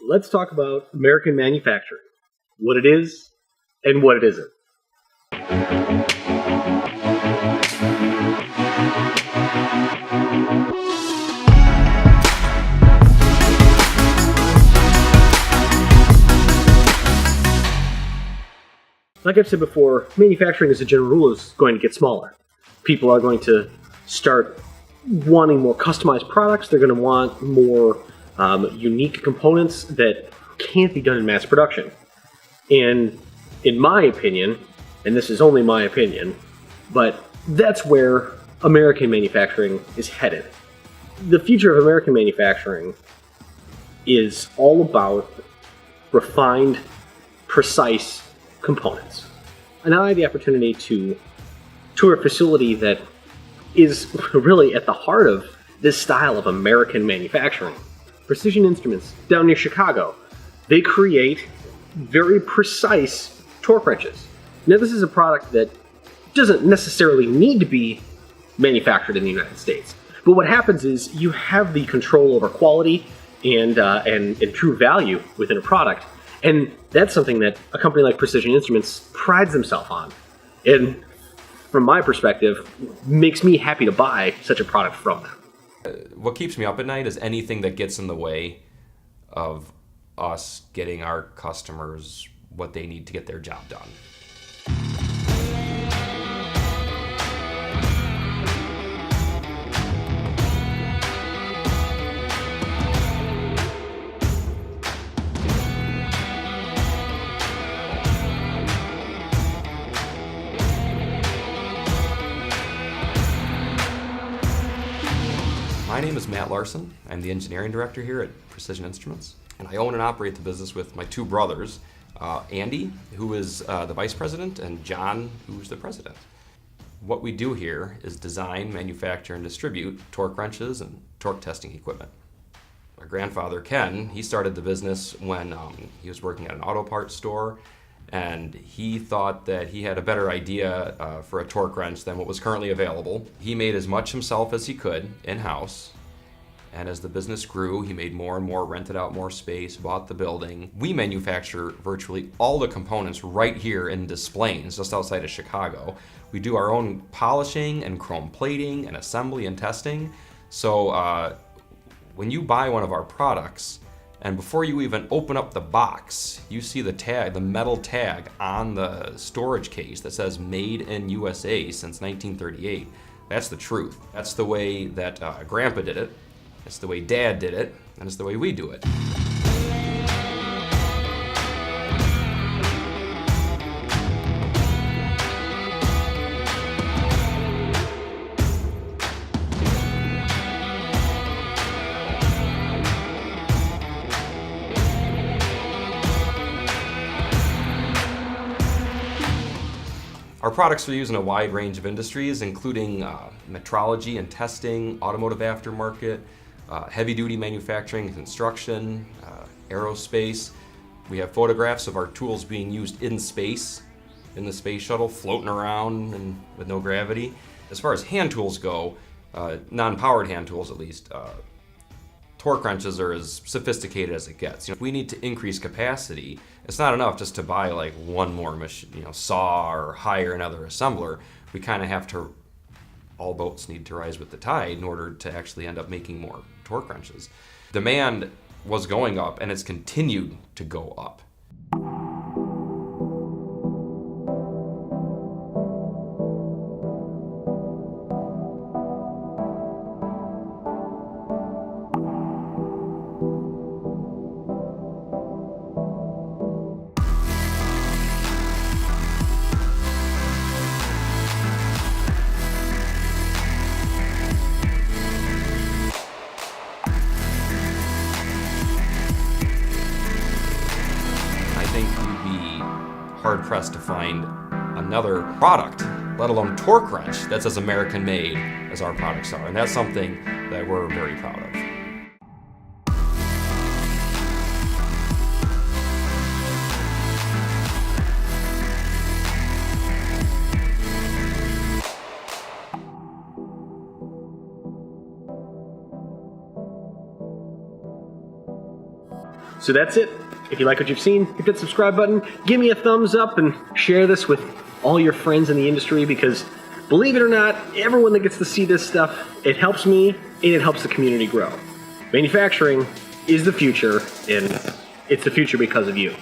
let's talk about American manufacturing. What it is and what it isn't. Like I've said before, manufacturing as a general rule is going to get smaller. People are going to start wanting more customized products. They're going to want more unique components that can't be done in mass production. And in my opinion, and this is only my opinion, but that's where American manufacturing is headed. The future of American manufacturing is all about refined, precise components. And now I had the opportunity to tour a facility that is really at the heart of this style of American manufacturing. Precision Instruments, down near Chicago. They create very precise torque wrenches. Now, this is a product that doesn't necessarily need to be manufactured in the United States. But what happens is you have the control over quality and true value within a product. And that's something that a company like Precision Instruments prides themselves on. And from my perspective, makes me happy to buy such a product from them. What keeps me up at night is anything that gets in the way of us getting our customers what they need to get their job done. My name is Matt Larson. I'm the engineering director here at Precision Instruments, and I own and operate the business with my two brothers, Andy, who is the vice president, and John, who's the president. What we do here is design, manufacture, and distribute torque wrenches and torque testing equipment. My grandfather, Ken, he started the business when he was working at an auto parts store, and he thought that he had a better idea for a torque wrench than what was currently available. He made as much himself as he could in-house, and as the business grew, he made more and more, rented out more space, bought the building. We manufacture virtually all the components right here in Des Plaines, just outside of Chicago. We do our own polishing and chrome plating and assembly and testing. So when you buy one of our products, and before you even open up the box, you see the tag, the metal tag on the storage case that says Made in USA since 1938. That's the truth. That's the way that Grandpa did it. That's the way Dad did it. And it's the way we do it. Our products are used in a wide range of industries, including metrology and testing, automotive aftermarket, heavy-duty manufacturing and construction, aerospace. We have photographs of our tools being used in space, in the space shuttle, floating around and with no gravity. As far as hand tools go, non-powered hand tools at least, torque wrenches are as sophisticated as it gets. If we need to increase capacity, it's not enough just to buy like one more machine, saw or hire another assembler. We kind of have to, all boats need to rise with the tide in order to actually end up making more torque wrenches. Demand was going up and it's continued to go up. Hard-pressed to find another product, let alone torque wrench, that's as American made as our products are. And that's something that we're very proud of. So that's it. If you like what you've seen, hit that subscribe button, give me a thumbs up, and share this with all your friends in the industry, because believe it or not, everyone that gets to see this stuff, it helps me and it helps the community grow. Manufacturing is the future, and it's the future because of you.